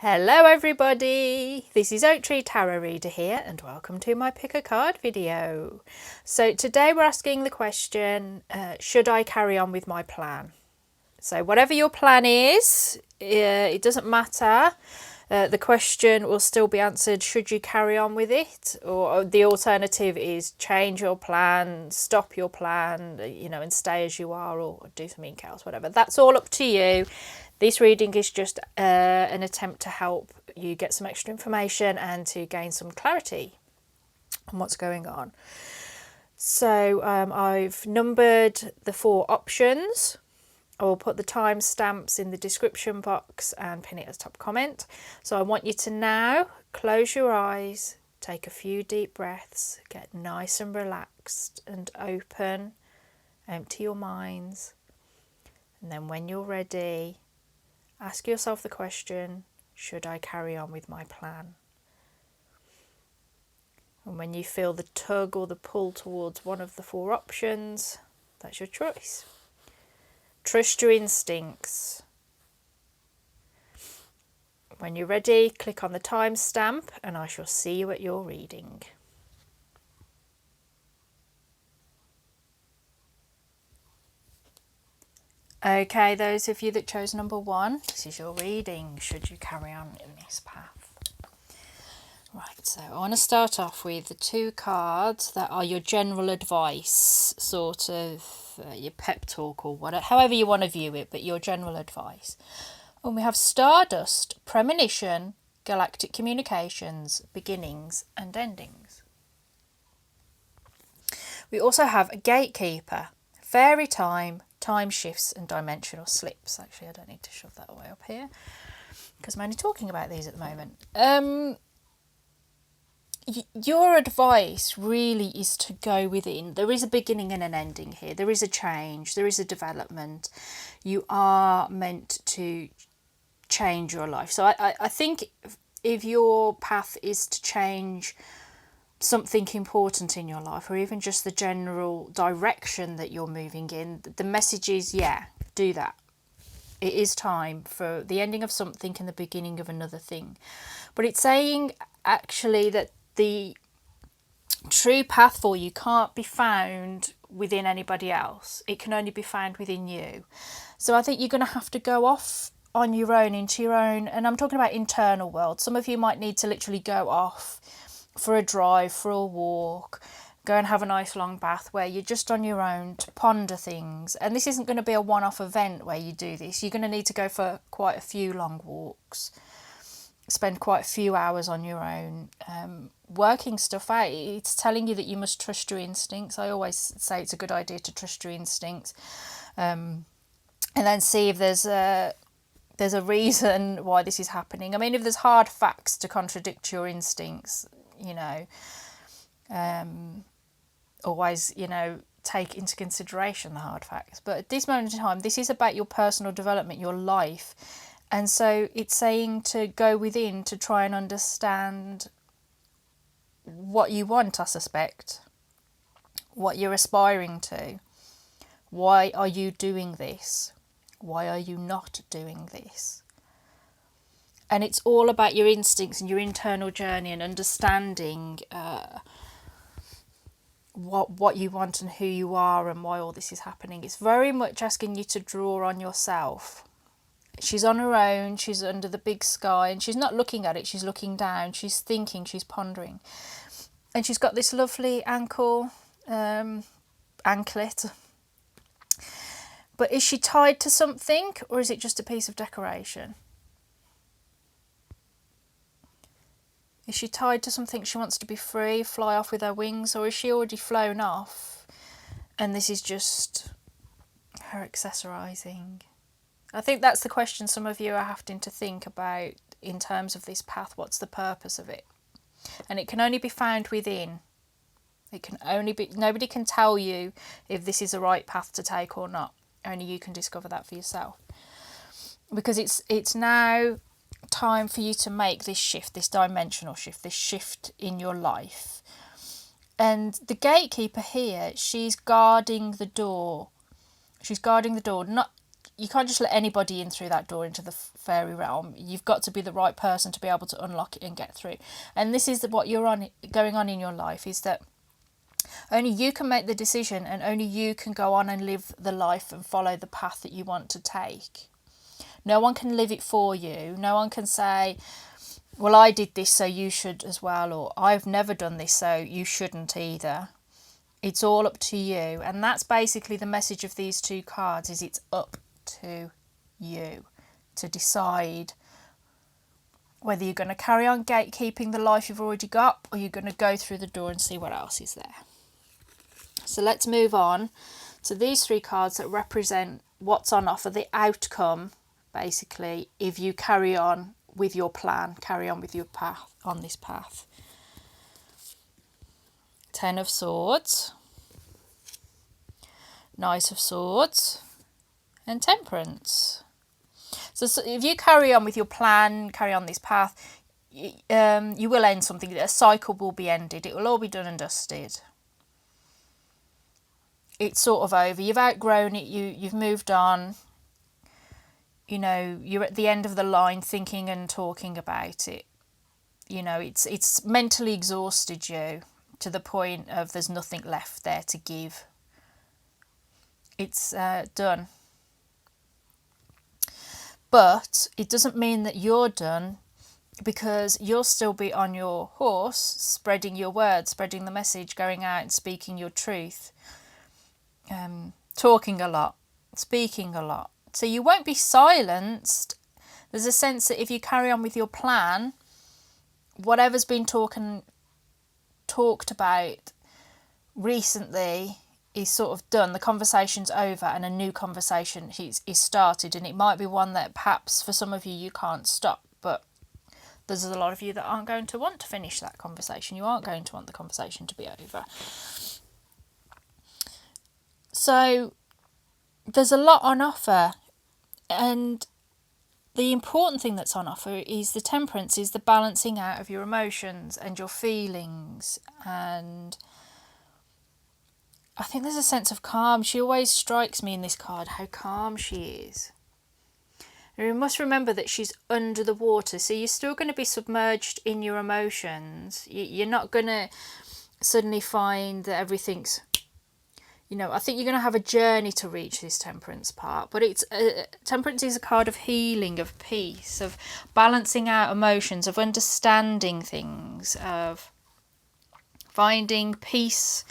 Hello everybody, this is Oak Tree Tarot Reader here and welcome to my pick a card video. So today we're asking the question, should I carry on with my plan? So whatever your plan is, it doesn't matter. The question will still be answered, should you carry on with it? Or the alternative is change your plan, stop your plan, and stay as you are or do something else, whatever. That's all up to you. This reading is just an attempt to help you get some extra information and to gain some clarity on what's going on. So I've numbered the 4 options. I will put the timestamps in the description box and pin it as top comment. So I want you to now close your eyes, take a few deep breaths, get nice and relaxed and open, empty your minds. And then when you're ready, ask yourself the question, should I carry on with my plan? And when you feel the tug or the pull towards one of the 4 options, that's your choice. Trust your instincts. When you're ready, click on the timestamp and I shall see you at your reading. Okay, those of you that chose number 1, this is your reading. Should you carry on in this path? Right, so I want to start off with the 2 cards that are your general advice, sort of your pep talk or whatever, however you want to view it, but your general advice. And we have Stardust, Premonition, Galactic Communications, Beginnings and Endings. We also have a Gatekeeper, Fairy Time, Time Shifts and Dimensional Slips. Actually, I don't need to shove that away up here because I'm only talking about these at the moment. Your advice really is to go within. There is a beginning and an ending here. There is a change. There is a development. You are meant to change your life. So I think if your path is to change something important in your life, or even just the general direction that you're moving in, the message is, yeah, do that. It is time for the ending of something and the beginning of another thing. But it's saying actually that the true path for you can't be found within anybody else. It can only be found within you. So I think you're going to have to go off on your own, into your own, and I'm talking about internal world. Some of you might need to literally go off for a drive, for a walk, go and have a nice long bath where you're just on your own to ponder things. And this isn't going to be a one-off event where you do this. You're going to need to go for quite a few long walks, spend quite a few hours on your own, working stuff out. It's telling you that you must trust your instincts. I always say it's a good idea to trust your instincts, and then see if there's a reason why this is happening. I mean, if there's hard facts to contradict your instincts, always, take into consideration the hard facts. But at this moment in time, this is about your personal development, your life. And so it's saying to go within to try and understand what you want, I suspect, what you're aspiring to. Why are you doing this? Why are you not doing this? And it's all about your instincts and your internal journey and understanding what you want and who you are and why all this is happening. It's very much asking you to draw on yourself. She's on her own, she's under the big sky, and she's not looking at it, she's looking down, she's thinking, she's pondering. And she's got this lovely anklet. But is she tied to something, or is it just a piece of decoration? Is she tied to something she wants to be free, fly off with her wings, or is she already flown off and this is just her accessorizing? I think that's the question some of you are having to think about in terms of this path. What's the purpose of it? And it can only be found within. It can only be, nobody can tell you if this is the right path to take or not. Only you can discover that for yourself. Because it's now time for you to make this shift, this dimensional shift, this shift in your life. And the gatekeeper here, she's guarding the door. She's guarding the door. Not you can't just let anybody in through that door into the fairy realm. You've got to be the right person to be able to unlock it and get through. And this is what going on in your life, is that only you can make the decision, and only you can go on and live the life and follow the path that you want to take. No one can live it for you. No one can say, well, I did this, so you should as well, or I've never done this, so you shouldn't either. It's all up to you. And that's basically the message of these two cards, is it's up to you to decide whether you're going to carry on gatekeeping the life you've already got, or you're going to go through the door and see what else is there. So let's move on to these three cards that represent what's on offer, the outcome, basically, if you carry on with your plan, carry on with your path, on this path. Ten of Swords, Knight of Swords, and Temperance. So if you carry on with your plan, carry on this path, you will end something. A cycle will be ended. It will all be done and dusted. It's sort of over. You've outgrown it. You've moved on. You know, you're at the end of the line thinking and talking about it. You know, it's mentally exhausted you to the point of there's nothing left there to give. It's done. But it doesn't mean that you're done, because you'll still be on your horse, spreading your words, spreading the message, going out and speaking your truth, talking a lot, speaking a lot. So you won't be silenced. There's a sense that if you carry on with your plan, whatever's been talked about recently is sort of done. The conversation's over and a new conversation is started, and it might be one that perhaps for some of you can't stop, but there's a lot of you that aren't going to want to finish that conversation. You aren't going to want the conversation to be over. So there's a lot on offer, and the important thing that's on offer is the Temperance, is the balancing out of your emotions and your feelings. And I think there's a sense of calm. She always strikes me in this card, how calm she is. And you must remember that she's under the water, so you're still going to be submerged in your emotions. You're not going to suddenly find that everything's, you know, I think you're going to have a journey to reach this Temperance part. But it's Temperance is a card of healing, of peace, of balancing out emotions, of understanding things, of finding peace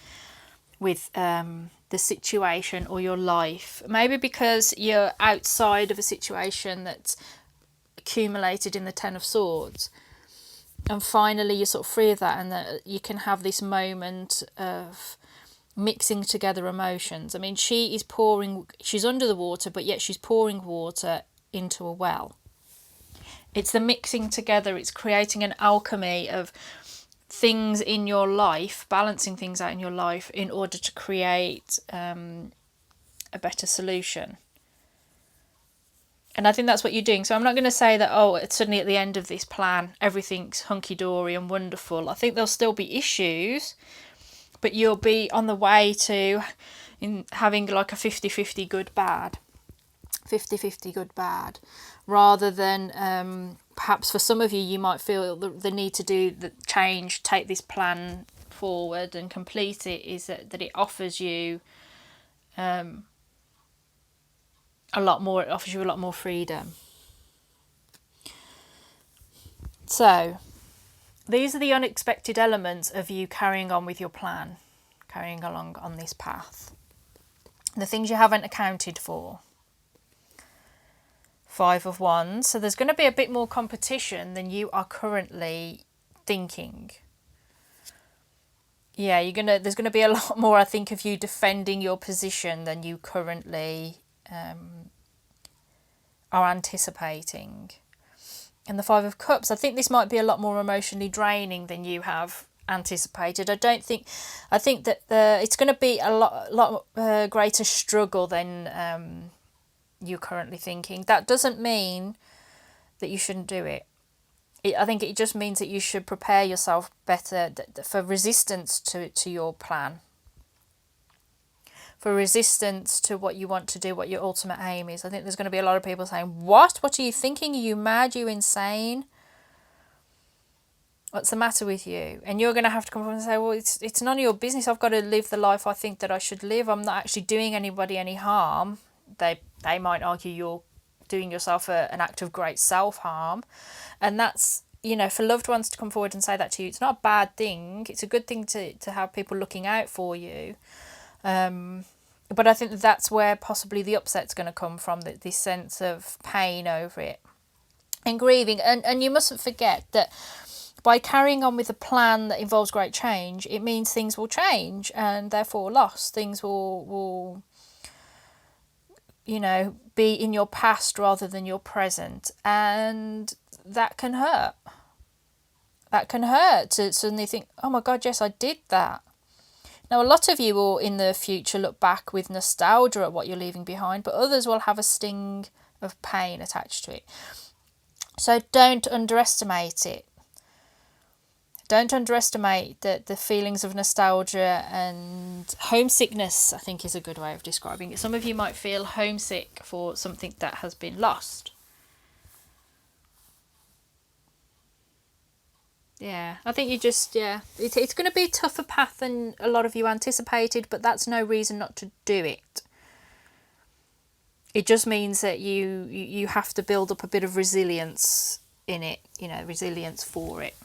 with the situation or your life. Maybe because you're outside of a situation that's accumulated in the Ten of Swords, and finally you're sort of free of that, and that you can have this moment of mixing together emotions. I mean, she's under the water, but yet she's pouring water into a well. It's the mixing together, it's creating an alchemy of things in your life, balancing things out in your life in order to create a better solution. And I think that's what you're doing. So I'm not going to say that, oh, it's suddenly at the end of this plan, everything's hunky-dory and wonderful. I think there'll still be issues, but you'll be on the way to having like a 50-50 good-bad. 50-50 good-bad. Rather than perhaps for some of you, you might feel the need to do the change, take this plan forward and complete it, is that it offers you a lot more. It offers you a lot more freedom. So these are the unexpected elements of you carrying on with your plan, carrying along on this path. The things you haven't accounted for. Five of Wands. So there's going to be a bit more competition than you are currently thinking. Yeah, there's going to be a lot more, I think, of you defending your position than you currently are anticipating. And the Five of Cups, I think this might be a lot more emotionally draining than you have anticipated. I think that it's going to be a lot greater struggle than you're currently thinking. That doesn't mean that you shouldn't do it. I think it just means that you should prepare yourself better for resistance to your plan. for resistance to what you want to do, what your ultimate aim is. I think there's going to be a lot of people saying, what are you thinking? Are you mad? Are you insane? What's the matter with you? And you're going to have to come forward and say, well, it's none of your business. I've got to live the life I think that I should live. I'm not actually doing anybody any harm. They might argue you're doing yourself an act of great self-harm. And that's, for loved ones to come forward and say that to you, it's not a bad thing. It's a good thing to have people looking out for you. But I think that's where possibly the upset's going to come from, this sense of pain over it and grieving. And you mustn't forget that by carrying on with a plan that involves great change, it means things will change and therefore loss. Things will be in your past rather than your present. And that can hurt. That can hurt to suddenly think, oh my God, yes, I did that. Now, a lot of you will in the future look back with nostalgia at what you're leaving behind, but others will have a sting of pain attached to it. So don't underestimate it. Don't underestimate the feelings of nostalgia and homesickness, I think is a good way of describing it. Some of you might feel homesick for something that has been lost. Yeah, I think it's going to be a tougher path than a lot of you anticipated, but that's no reason not to do it. It just means that you have to build up a bit of resilience in it, resilience for it.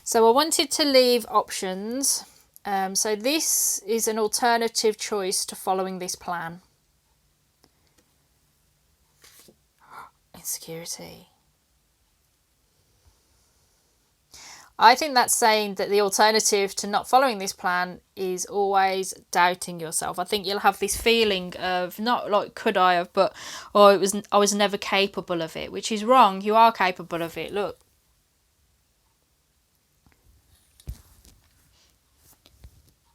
So I wanted to leave options. So this is an alternative choice to following this plan. Insecurity. I think that's saying that the alternative to not following this plan is always doubting yourself. I think you'll have this feeling of not like could I have, but I was never capable of it, which is wrong. You are capable of it. Look.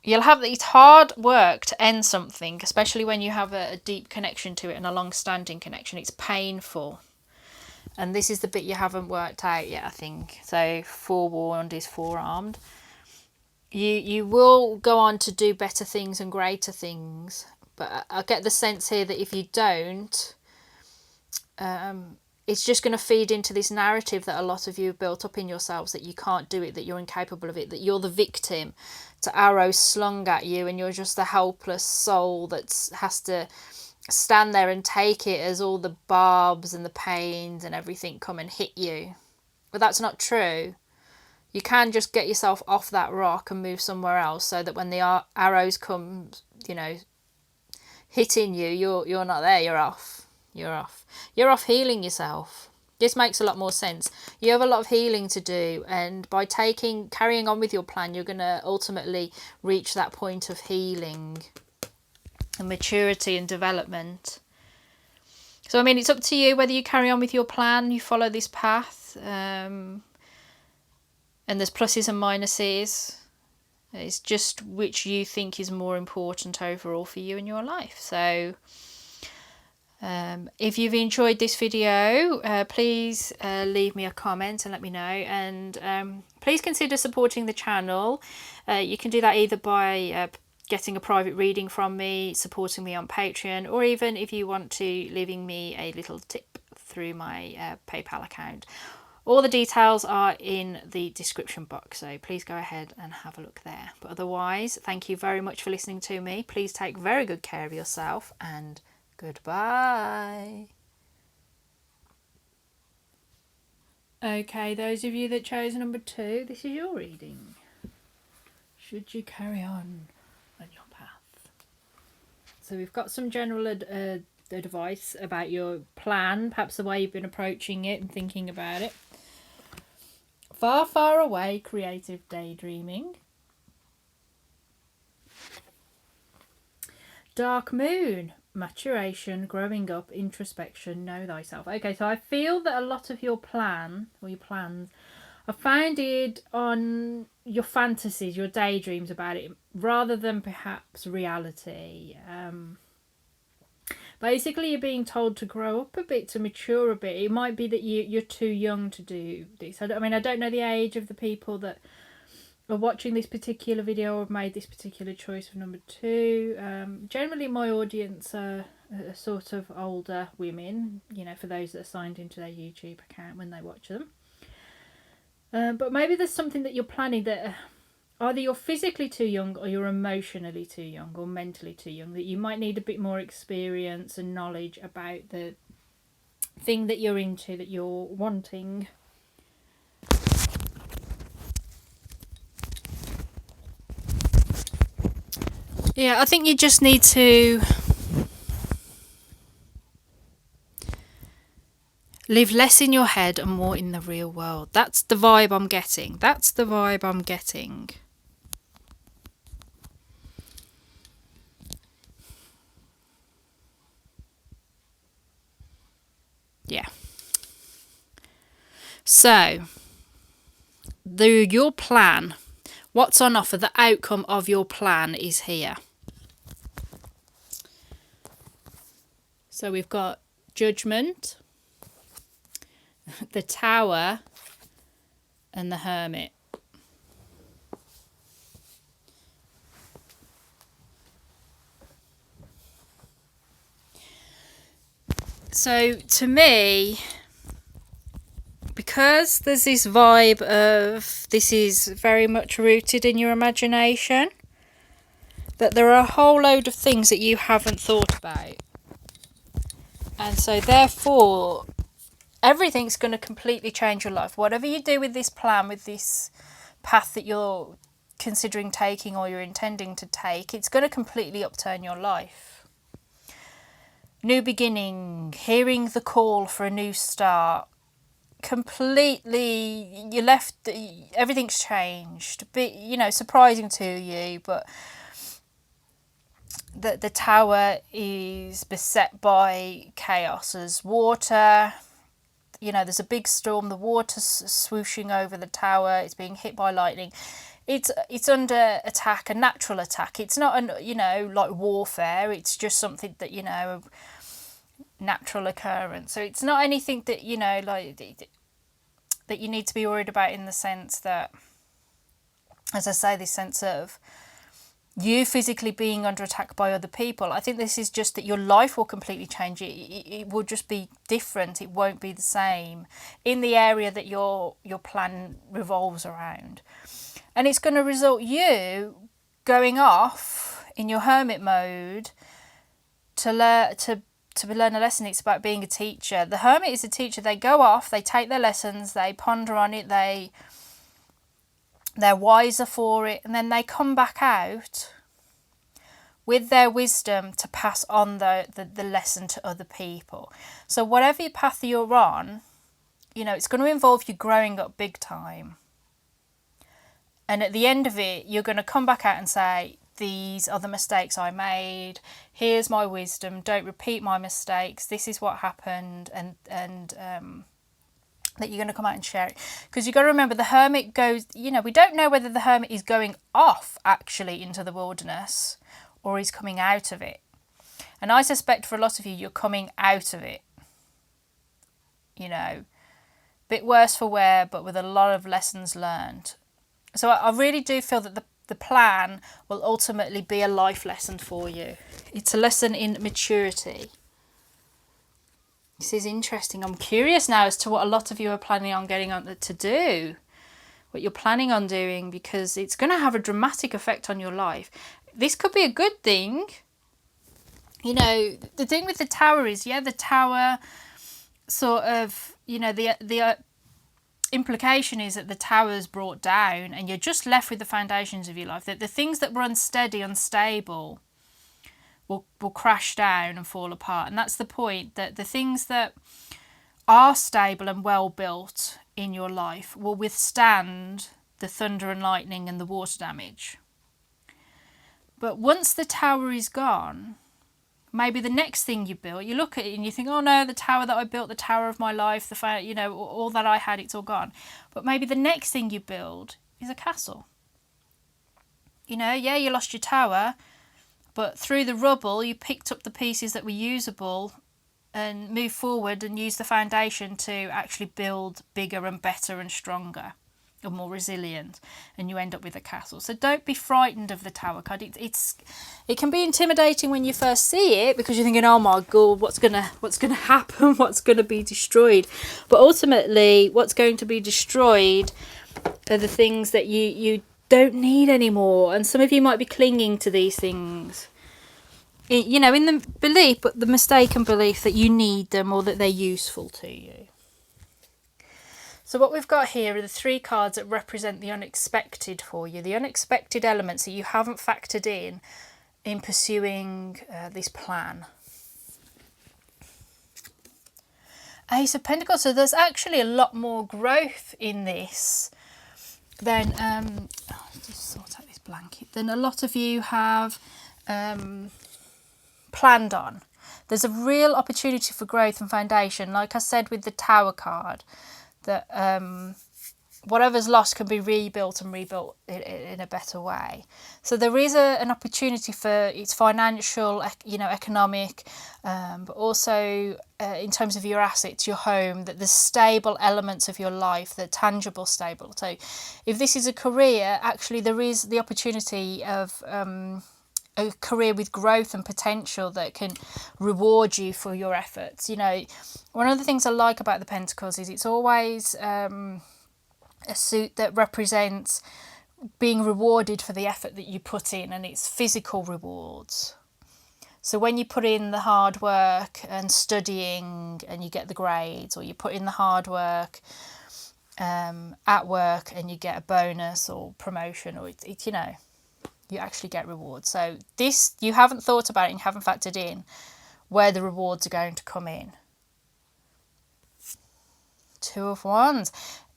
You'll have it's hard work to end something, especially when you have a deep connection to it and a long-standing connection. It's painful. And this is the bit you haven't worked out yet, I think. So forewarned is forearmed. You will go on to do better things and greater things. But I get the sense here that if you don't, it's just going to feed into this narrative that a lot of you have built up in yourselves, that you can't do it, that you're incapable of it, that you're the victim to arrows slung at you and you're just the helpless soul that has to stand there and take it as all the barbs and the pains and everything come and hit you. But that's not true. You can just get yourself off that rock and move somewhere else so that when the arrows come, hitting you, you're not there, you're off. You're off healing yourself. This makes a lot more sense. You have a lot of healing to do, and by carrying on with your plan, you're going to ultimately reach that point of healing and maturity and development. So, it's up to you whether you carry on with your plan, you follow this path, and there's pluses and minuses. It's just which you think is more important overall for you in your life. So, if you've enjoyed this video, please leave me a comment and let me know, and please consider supporting the channel. You can do that either by getting a private reading from me, supporting me on Patreon, or even if you want to, leaving me a little tip through my PayPal account. All the details are in the description box, so please go ahead and have a look there. But otherwise, thank you very much for listening to me. Please take very good care of yourself, and goodbye. Okay, those of you that chose number 2, this is your reading. Should you carry on your path? So we've got some general advice about your plan, perhaps the way you've been approaching it and thinking about it. Far, far away, creative daydreaming. Dark moon, maturation, growing up, introspection, know thyself. Okay, so I feel that a lot of your plans are founded on your fantasies, your daydreams about it, rather than perhaps reality. Basically, you're being told to grow up a bit, to mature a bit. It might be that you're too young to do this. I don't know the age of the people that are watching this particular video or made this particular choice for number 2. Generally my audience are sort of older women, you know, for those that are signed into their YouTube account when they watch them. But maybe there's something that you're planning that either you're physically too young or you're emotionally too young or mentally too young, that you might need a bit more experience and knowledge about the thing that you're into, that you're wanting. Yeah, I think you just need to live less in your head and more in the real world. That's the vibe I'm getting. That's the vibe I'm getting. Yeah. So, your plan, what's on offer, the outcome of your plan is here. So we've got Judgment, the Tower, and the Hermit. So to me, because there's this vibe of this is very much rooted in your imagination, that there are a whole load of things that you haven't thought about. And so therefore, everything's going to completely change your life. Whatever you do with this plan, with this path that you're considering taking or you're intending to take, it's going to completely upturn your life. New beginning, hearing the call for a new start. Completely, you left, everything's changed. Bit, you know, surprising to you, but the tower is beset by chaos. There's water, you know, there's a big storm, the water's swooshing over the tower, it's being hit by lightning. It's under attack, a natural attack. It's not, you know, like warfare. It's just something that, you know, natural occurrence. So it's not anything that, you know, like that you need to be worried about in the sense that, as I say, this sense of you physically being under attack by other people. I think this is just that your life will completely change. It will just be different. It won't be the same in the area that your plan revolves around. And it's going to result you going off in your hermit mode to learn a lesson. It's about being a teacher. The hermit is a teacher. They go off, they take their lessons, they ponder on it, they're wiser for it, and then they come back out with their wisdom to pass on the lesson to other people. So whatever path you're on, you know, it's going to involve you growing up big time. And at the end of it, you're going to come back out and say, these are the mistakes I made. Here's my wisdom. Don't repeat my mistakes. This is what happened. And that you're going to come out and share it. Because you've got to remember, the hermit goes, you know, we don't know whether the hermit is going off actually into the wilderness or he's coming out of it. And I suspect for a lot of you, you're coming out of it. You know, bit worse for wear, but with a lot of lessons learned. So I really do feel that the plan will ultimately be a life lesson for you. It's a lesson in maturity. This is interesting. I'm curious now as to what a lot of you are planning on getting on to do, what you're planning on doing, because it's going to have a dramatic effect on your life. This could be a good thing. You know, the thing with the tower is, yeah, the tower sort of, you know, the implication is that the tower's brought down and you're just left with the foundations of your life. That the things that were unsteady, unstable, will crash down and fall apart. And that's the point, that the things that are stable and well built in your life will withstand the thunder and lightning and the water damage. But once the tower is gone, maybe the next thing you build, you look at it and you think, oh no, the tower that I built, the tower of my life, you know, all that I had, it's all gone. But maybe the next thing you build is a castle. You know, yeah, you lost your tower, but through the rubble, you picked up the pieces that were usable and moved forward and used the foundation to actually build bigger and better and stronger. or more resilient, and you end up with a castle. So don't be frightened of the Tower card. It can be intimidating when you first see it, because you're thinking, oh my god, what's gonna happen, what's gonna be destroyed. But ultimately, what's going to be destroyed are the things that you don't need anymore. And some of you might be clinging to these things, in the belief, but the mistaken belief that you need them or that they're useful to you. So what we've got here are the 3 cards that represent the unexpected for you, the unexpected elements that you haven't factored in pursuing this plan. Ace of Pentacles. So there's actually a lot more growth in this than just sort out this blanket, than a lot of you have planned on. There's a real opportunity for growth and foundation, like I said with the Tower card, that whatever's lost can be rebuilt and rebuilt in a better way. So there is an opportunity for its financial, economic, but also in terms of your assets, your home, that the stable elements of your life, the tangible stable. So if this is a career, actually there is the opportunity of a career with growth and potential that can reward you for your efforts. One of the things I like about the Pentacles is it's always a suit that represents being rewarded for the effort that you put in, and it's physical rewards. So when you put in the hard work and studying and you get the grades, or you put in the hard work at work and you get a bonus or promotion, or you actually get rewards. So this, you haven't thought about it and you haven't factored in where the rewards are going to come in. 2 of Wands.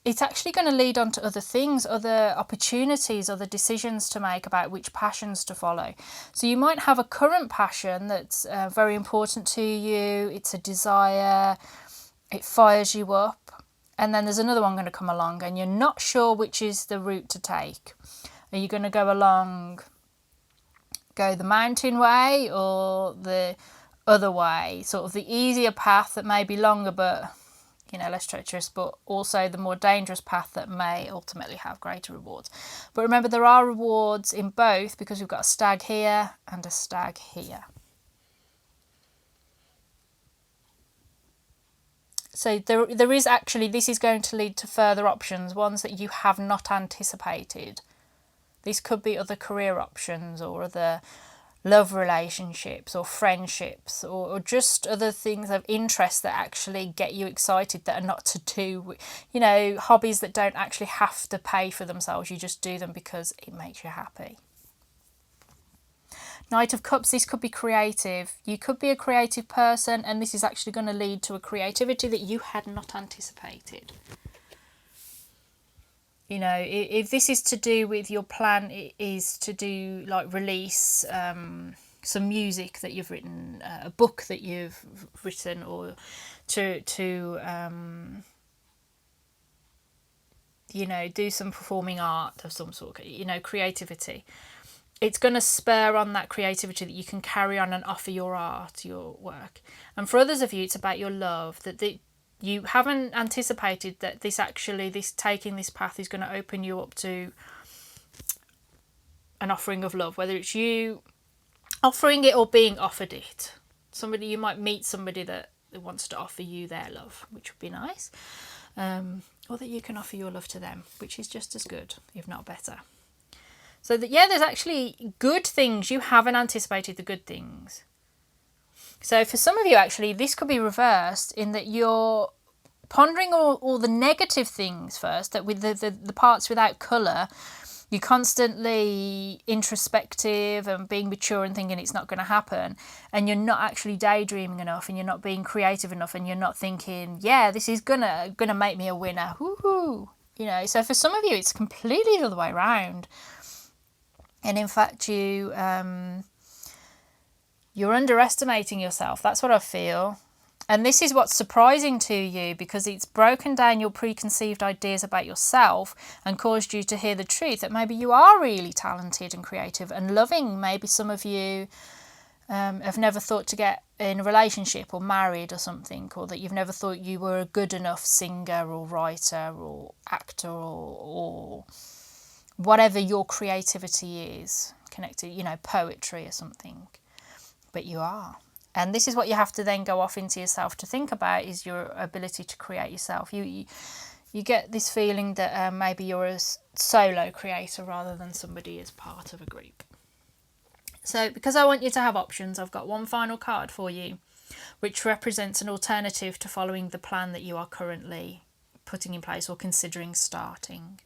It's actually going to lead on to other things, other opportunities, other decisions to make about which passions to follow. So you might have a current passion that's very important to you. It's a desire. It fires you up. And then there's another one going to come along and you're not sure which is the route to take. Are you going to go the mountain way or the other way? Sort of the easier path that may be longer but, less treacherous, but also the more dangerous path that may ultimately have greater rewards. But remember, there are rewards in both, because we've got a stag here and a stag here. So there is actually, this is going to lead to further options, ones that you have not anticipated. These could be other career options or other love relationships or friendships or just other things of interest that actually get you excited, that are not to do with, hobbies that don't actually have to pay for themselves. You just do them because it makes you happy. Knight of Cups, this could be creative. You could be a creative person, and this is actually going to lead to a creativity that you had not anticipated. If this is to do with your plan, it is to do like release some music that you've written, a book that you've written, or to do some performing art of some sort, creativity. It's going to spur on that creativity that you can carry on and offer your art, your work. And for others of you, it's about your love, that you haven't anticipated that this taking this path is going to open you up to an offering of love, whether it's you offering it or being offered it. You might meet somebody that wants to offer you their love, which would be nice. Or that you can offer your love to them, which is just as good, if not better. So there's actually good things. You haven't anticipated the good things. So for some of you, actually, this could be reversed in that you're pondering all the negative things first, that with the parts without colour, you're constantly introspective and being mature and thinking it's not going to happen, and you're not actually daydreaming enough, and you're not being creative enough, and you're not thinking, this is gonna make me a winner. Woohoo! So for some of you, it's completely the other way around. And in fact, you're underestimating yourself. That's what I feel. And this is what's surprising to you, because it's broken down your preconceived ideas about yourself and caused you to hear the truth that maybe you are really talented and creative and loving. Maybe some of you have never thought to get in a relationship or married or something, or that you've never thought you were a good enough singer or writer or actor or whatever your creativity is connected, you know, poetry or something, but you are. And this is what you have to then go off into yourself to think about, is your ability to create yourself. You get this feeling that maybe you're a solo creator rather than somebody as part of a group. So because I want you to have options, I've got one final card for you, which represents an alternative to following the plan that you are currently putting in place or considering starting.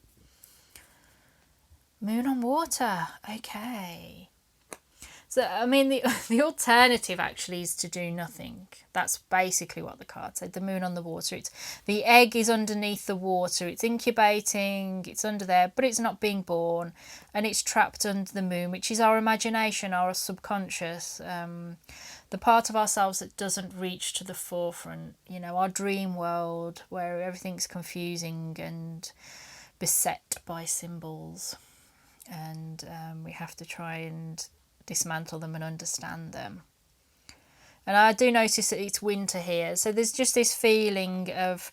Moon on water. Okay. So, I mean, the alternative actually is to do nothing. That's basically what the card said. The moon on the water. It's the egg is underneath the water. It's incubating. It's under there, but it's not being born, and it's trapped under the moon, which is our imagination, our subconscious, the part of ourselves that doesn't reach to the forefront. You know, our dream world where everything's confusing and beset by symbols, and we have to try and dismantle them and understand them. And I do notice that it's winter here, so there's just this feeling of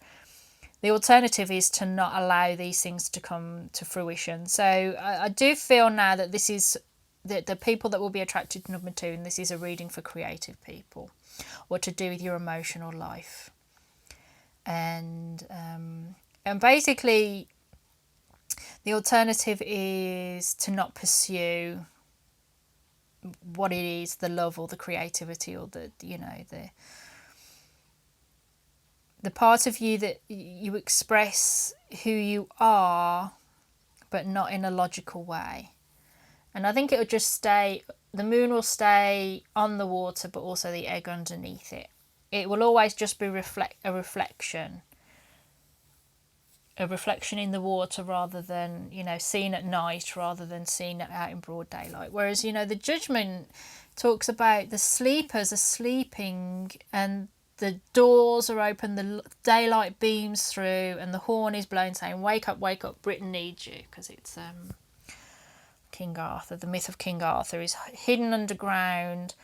the alternative is to not allow these things to come to fruition. So I do feel now that this is the people that will be attracted to number 2, and this is a reading for creative people or to do with your emotional life. And basically the alternative is to not pursue what it is, the love or the creativity or the, you know, the part of you that you express who you are, but not in a logical way. And I think it will just stay, the moon will stay on the water, but also the egg underneath it. It will always just be a reflection in the water, rather than, you know, seen at night rather than seen out in broad daylight. Whereas, you know, the judgment talks about the sleepers are sleeping and the doors are open, the daylight beams through, and the horn is blown saying, wake up, Britain needs you. Because it's King Arthur, the myth of King Arthur is hidden underground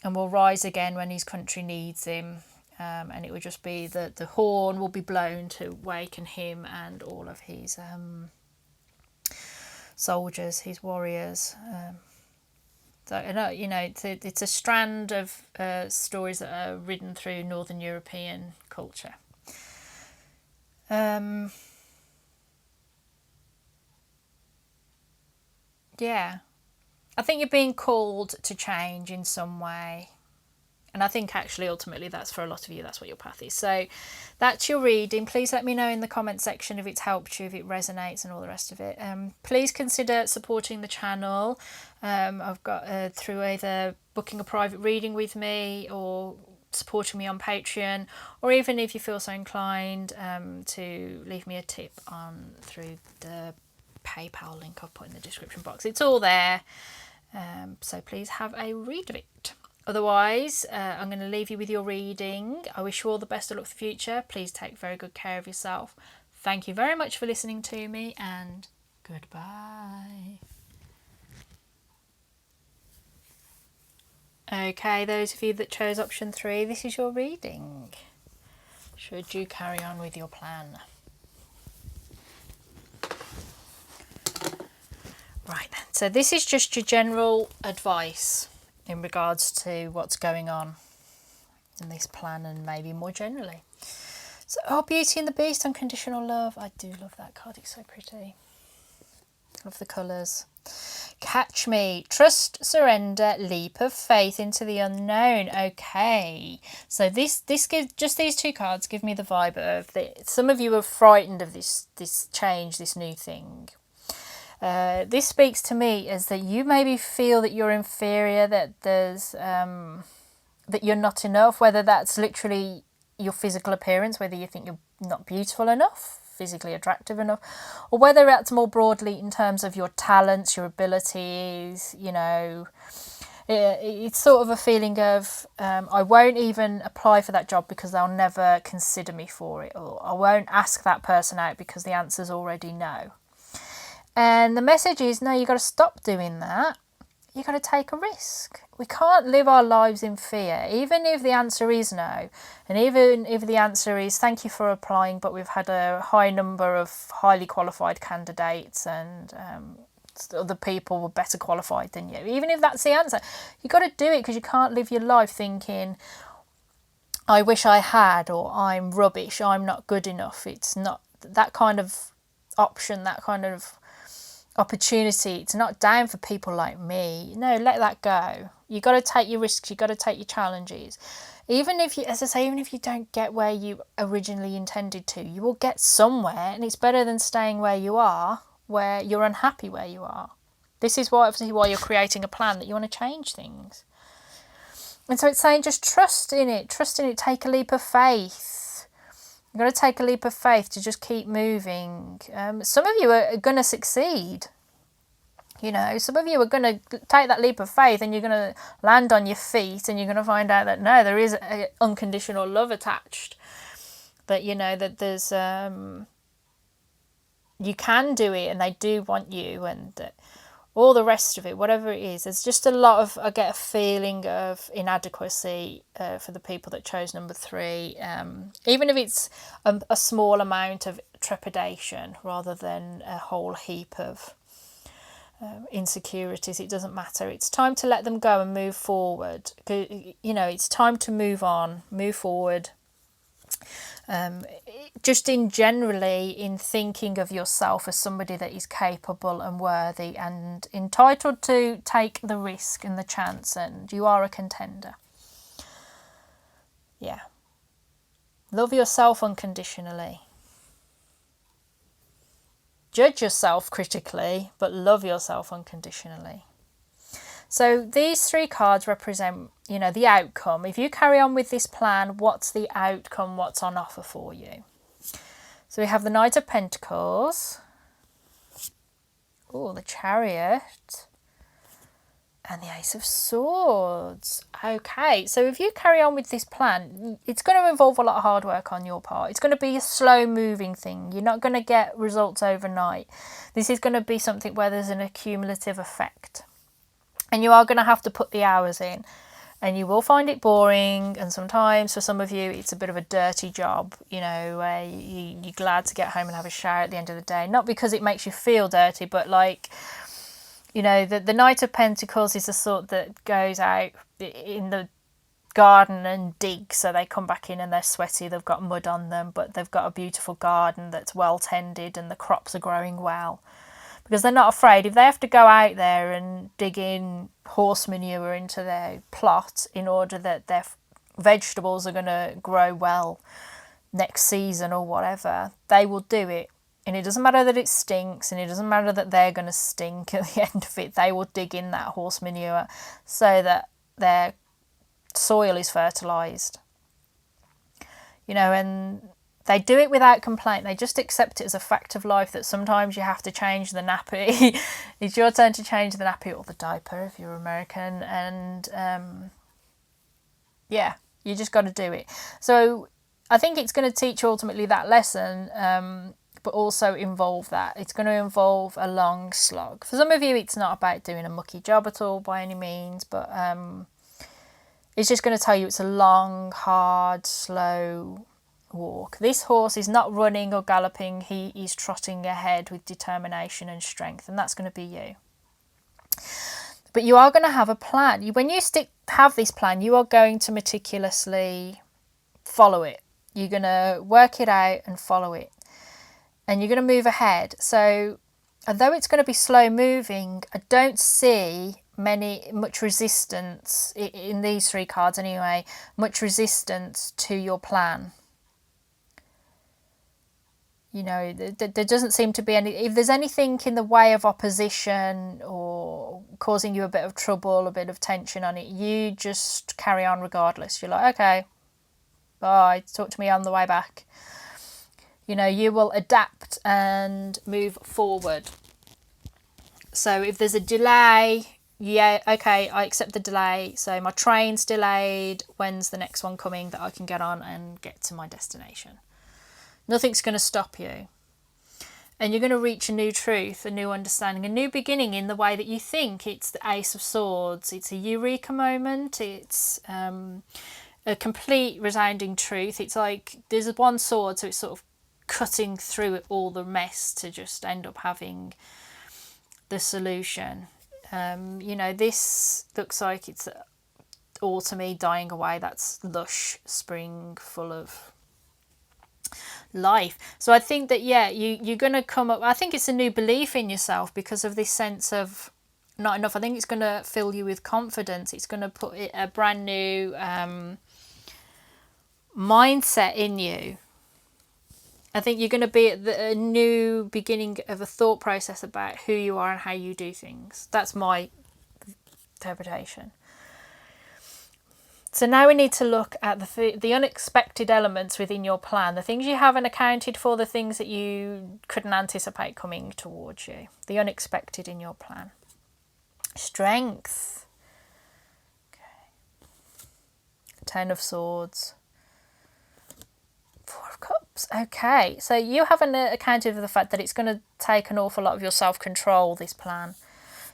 and will rise again when his country needs him. And it would just be that the horn will be blown to waken him and all of his soldiers, his warriors. So, you know, it's a strand of stories that are ridden through Northern European culture. Yeah. I think you're being called to change in some way. And I think actually ultimately that's for a lot of you, that's what your path is. So that's your reading. Please let me know in the comment section if it's helped you, if it resonates and all the rest of it. Please consider supporting the channel. I've got through either booking a private reading with me or supporting me on Patreon, or even if you feel so inclined to leave me a tip on through the PayPal link I've put in the description box. It's all there. So please have a read of it. Otherwise, I'm going to leave you with your reading. I wish you all the best of luck for the future. Please take very good care of yourself. Thank you very much for listening to me, and goodbye. Okay, those of you that chose option 3, this is your reading. Should you carry on with your plan? Right then, so this is just your general advice in regards to what's going on in this plan, and maybe more generally. So, Beauty and the Beast, unconditional love. I do love that card, it's so pretty. Love the colours. Catch me, trust, surrender, leap of faith into the unknown. Okay, so this gives, just these 2 cards give me the vibe of some of you are frightened of this change, this new thing. This speaks to me as that you maybe feel that you're inferior, that there's that you're not enough, whether that's literally your physical appearance, whether you think you're not beautiful enough, physically attractive enough, or whether that's more broadly in terms of your talents, your abilities. You know, it's sort of a feeling of I won't even apply for that job because they'll never consider me for it, or I won't ask that person out because the answer's already no. And the message is, no, you've got to stop doing that. you got to take a risk. We can't live our lives in fear, even if the answer is no, and even if the answer is thank you for applying, but we've had a high number of highly qualified candidates and other people were better qualified than you. Even if that's the answer, you got to do it, because you can't live your life thinking, I wish I had, or I'm rubbish, I'm not good enough. It's not that kind of option, that kind of opportunity. It's not down for people like me. No, let that go. You got to take your risks. You got to take your challenges. Even if you, as I say, even if you don't get where you originally intended to, you will get somewhere, and it's better than staying where you are, where you're unhappy where you are. This is why, obviously, why you're creating a plan, that you want to change things. And so it's saying just trust in it, take a leap of faith. You've got to take a leap of faith to just keep moving. Some of you are going to succeed. You know, some of you are going to take that leap of faith and you're going to land on your feet and you're going to find out that no, there is unconditional love attached. That, you know, that there's, you can do it and they do want you, and all the rest of it, whatever it is. There's just a lot of, I get a feeling of inadequacy for the people that chose number 3. Even if it's a small amount of trepidation rather than a whole heap of insecurities, it doesn't matter. It's time to let them go and move forward. You know, it's time to move on, move forward. Just in generally in thinking of yourself as somebody that is capable and worthy and entitled to take the risk and the chance, and you are a contender. Yeah. Love yourself unconditionally. Judge yourself critically, but love yourself unconditionally. So these 3 cards represent, you know, the outcome. If you carry on with this plan, what's the outcome? What's on offer for you? So we have the Knight of Pentacles. Oh, the Chariot. And the Ace of Swords. Okay, so if you carry on with this plan, it's going to involve a lot of hard work on your part. It's going to be a slow moving thing. You're not going to get results overnight. This is going to be something where there's an accumulative effect. And you are going to have to put the hours in, and you will find it boring, and sometimes for some of you it's a bit of a dirty job, you know, where you're glad to get home and have a shower at the end of the day, not because it makes you feel dirty, but like, you know, the Knight of Pentacles is the sort that goes out in the garden and digs, so they come back in and they're sweaty, they've got mud on them, but they've got a beautiful garden that's well tended and the crops are growing well. Because they're not afraid. If they have to go out there and dig in horse manure into their plot in order that their vegetables are going to grow well next season or whatever, they will do it. And it doesn't matter that it stinks, and it doesn't matter that they're going to stink at the end of it. They will dig in that horse manure so that their soil is fertilised. You know, and they do it without complaint. They just accept it as a fact of life that sometimes you have to change the nappy. It's your turn to change the nappy or the diaper if you're American. And yeah, you just got to do it. So I think it's going to teach ultimately that lesson, but also involve that. It's going to involve a long slog. For some of you, it's not about doing a mucky job at all by any means, but it's just going to tell you it's a long, hard, slow walk. This horse is not running or galloping, he is trotting ahead with determination and strength, and that's going to be you. But you are going to have a plan. When you have this plan, you are going to meticulously follow it. You're going to work it out and follow it, and you're going to move ahead. So although it's going to be slow moving, I don't see much resistance in these 3 cards anyway, much resistance to your plan. You know, there doesn't seem to be any, if there's anything in the way of opposition or causing you a bit of trouble, a bit of tension on it, you just carry on regardless. You're like, okay, bye, talk to me on the way back. You know, you will adapt and move forward. So if there's a delay, yeah, okay, I accept the delay. So my train's delayed. When's the next one coming that I can get on and get to my destination? Nothing's going to stop you. And you're going to reach a new truth, a new understanding, a new beginning in the way that you think. It's the Ace of Swords. It's a eureka moment. It's a complete resounding truth. It's like there's one sword, so it's sort of cutting through all the mess to just end up having the solution. This looks like it's autumny, dying away. That's lush spring, full of life. So I think that you're going to come up, I think it's a new belief in yourself because of this sense of not enough. I think it's going to fill you with confidence. It's going to put a brand new mindset in you. I think you're going to be at a new beginning of a thought process about who you are and how you do things. That's my interpretation. So now we need to look at the unexpected elements within your plan, the things you haven't accounted for, the things that you couldn't anticipate coming towards you, the unexpected in your plan. Strength. Okay. Ten of Swords. Four of Cups. Okay, so you haven't accounted for the fact that it's going to take an awful lot of your self-control, this plan.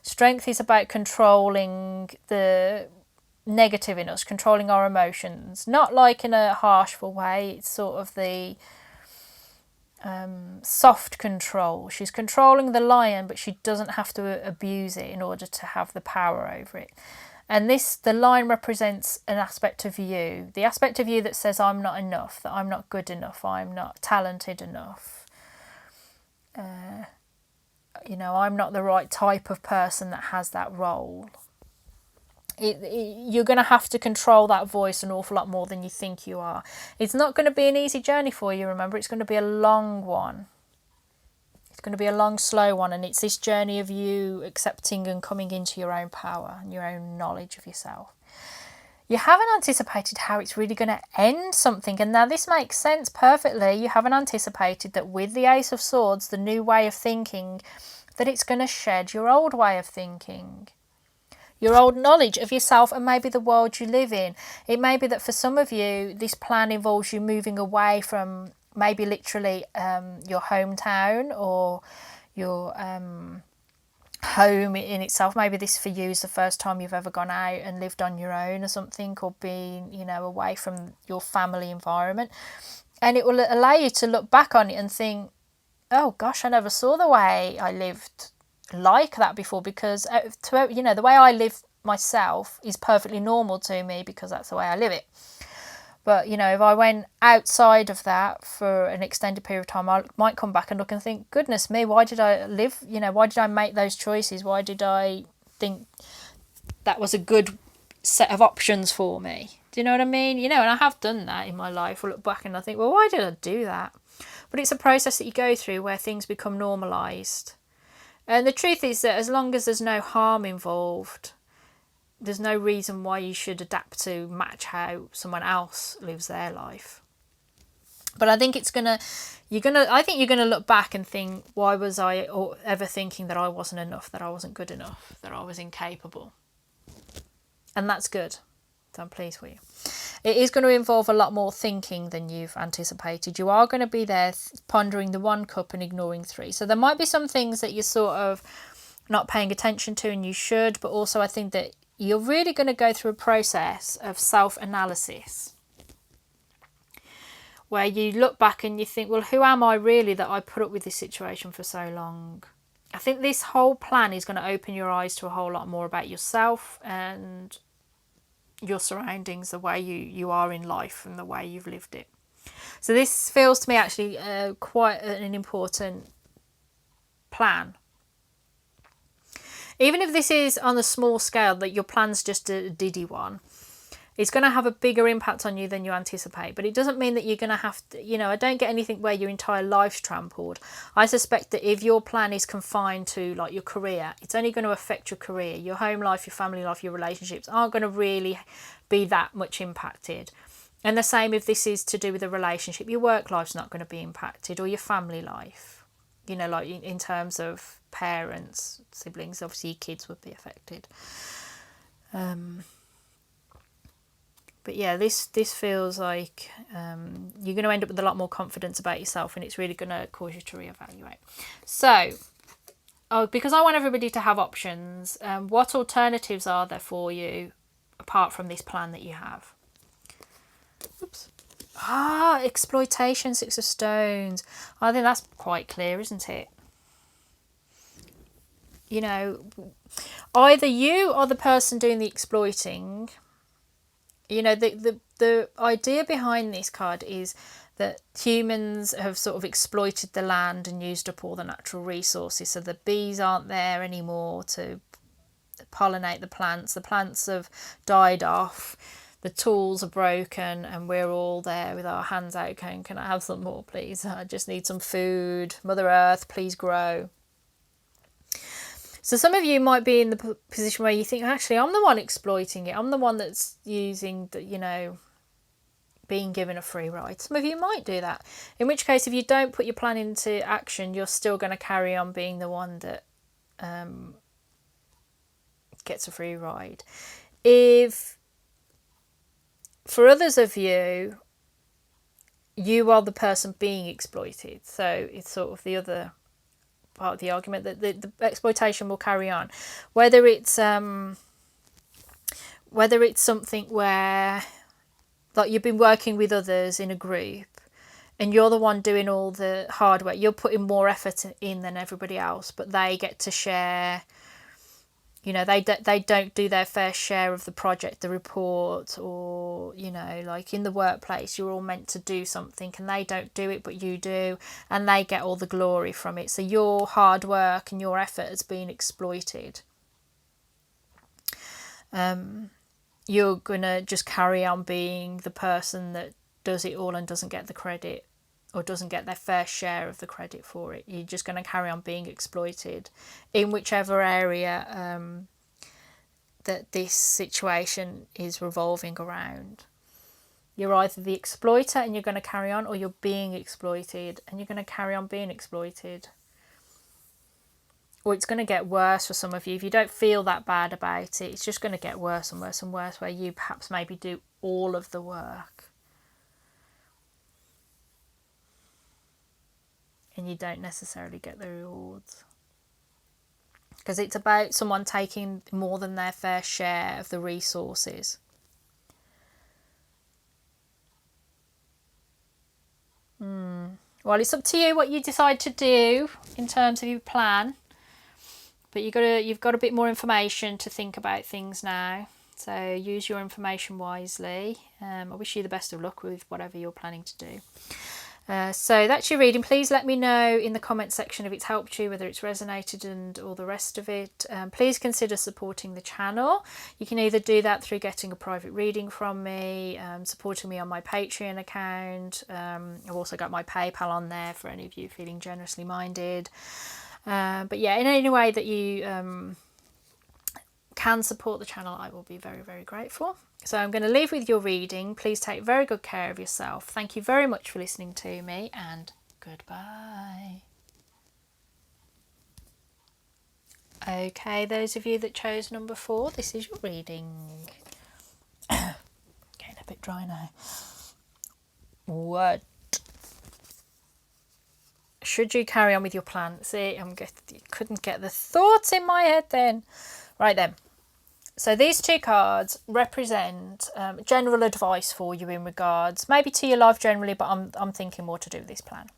Strength is about controlling the negative in us, controlling our emotions, not like in a harshful way. It's sort of the soft control. She's controlling the lion, but she doesn't have to abuse it in order to have the power over it. And the line represents an aspect of you, the aspect of you that says I'm not enough, that I'm not good enough, I'm not talented enough, I'm not the right type of person that has that role. You're going to have to control that voice an awful lot more than you think you are. It's not going to be an easy journey for you, remember. It's going to be a long one. It's going to be a long, slow one. And it's this journey of you accepting and coming into your own power and your own knowledge of yourself. You haven't anticipated how it's really going to end something. And now this makes sense perfectly. You haven't anticipated that with the Ace of Swords, the new way of thinking, that it's going to shed your old way of thinking. Your old knowledge of yourself and maybe the world you live in. It may be that for some of you, this plan involves you moving away from maybe literally your hometown or your home in itself. Maybe this for you is the first time you've ever gone out and lived on your own or something, or been, away from your family environment. And it will allow you to look back on it and think, oh gosh, I never saw the way I lived like that before, because the way I live myself is perfectly normal to me because that's the way I live it. But if I went outside of that for an extended period of time, I might come back and look and think, goodness me, why did I live, why did I make those choices? Why did I think that was a good set of options for me? Do you know what I mean? And I have done that in my life. I look back and I think, well, why did I do that? But it's a process that you go through where things become normalised. And the truth is that as long as there's no harm involved, there's no reason why you should adapt to match how someone else lives their life. But I think you're gonna look back and think, why was I ever thinking that I wasn't enough, that I wasn't good enough, that I was incapable? And that's good. So I'm pleased for you. It is going to involve a lot more thinking than you've anticipated. You are going to be there pondering the 1 cup and ignoring 3. So there might be some things that you're sort of not paying attention to, and you should, but also I think that you're really going to go through a process of self-analysis where you look back and you think, well, who am I really that I put up with this situation for so long? I think this whole plan is going to open your eyes to a whole lot more about yourself and your surroundings, the way you are in life and the way you've lived it. So this feels to me actually quite an important plan. Even if this is on a small scale, that your plan's just a diddy one, it's going to have a bigger impact on you than you anticipate. But it doesn't mean that you're going to have to, I don't get anything where your entire life's trampled. I suspect that if your plan is confined to like your career, it's only going to affect your career. Your home life, your family life, your relationships aren't going to really be that much impacted. And the same if this is to do with a relationship, your work life's not going to be impacted, or your family life, like in terms of parents, siblings, obviously your kids would be affected. But yeah, this feels like you're going to end up with a lot more confidence about yourself, and it's really going to cause you to reevaluate. So, because I want everybody to have options, what alternatives are there for you apart from this plan that you have? Oops. Exploitation, Six of Stones. I think that's quite clear, isn't it? You know, either you are the person doing the exploiting. You know, the idea behind this card is that humans have sort of exploited the land and used up all the natural resources. So the bees aren't there anymore to pollinate the plants. The plants have died off. The tools are broken, and we're all there with our hands out going, can I have some more, please? I just need some food. Mother Earth, please grow. So some of you might be in the position where you think, actually, I'm the one exploiting it. I'm the one that's using the, you know, being given a free ride. Some of you might do that. In which case, if you don't put your plan into action, you're still going to carry on being the one that gets a free ride. If, for others of you, you are the person being exploited. So it's sort of the other part of the argument that the exploitation will carry on, whether it's something where, like, you've been working with others in a group and you're the one doing all the hard work, you're putting more effort in than everybody else, but they get to share, you know, they don't do their fair share of the project, the report, or, you know, like in the workplace, you're all meant to do something and they don't do it, but you do, and they get all the glory from it. So your hard work and your effort has been exploited. You're going to just carry on being the person that does it all and doesn't get the credit, or doesn't get their fair share of the credit for it. You're just going to carry on being exploited in whichever area that this situation is revolving around. You're either the exploiter and you're going to carry on, or you're being exploited and you're going to carry on being exploited. Or it's going to get worse for some of you. If you don't feel that bad about it, it's just going to get worse and worse and worse, where you perhaps maybe do all of the work and you don't necessarily get the rewards. Because it's about someone taking more than their fair share of the resources. Well, it's up to you what you decide to do in terms of your plan. But you've got a bit more information to think about things now. So use your information wisely. I wish you the best of luck with whatever you're planning to do. So that's your reading. Please let me know in the comment section if it's helped you, whether it's resonated and all the rest of it. Please consider supporting the channel. You can either do that through getting a private reading from me, supporting me on my Patreon account. I've also got my PayPal on there for any of you feeling generously minded. But yeah, in any way that you can support the channel, I will be very, very grateful. So I'm going to leave with your reading. Please take very good care of yourself. Thank you very much for listening to me, and goodbye. Okay, those of you that chose number 4, this is your reading. Getting a bit dry now. What should you carry on with your plan? See, couldn't get the thoughts in my head then. Right then. So these 2 cards represent general advice for you in regards, maybe to your life generally, but I'm thinking more to do with this plan.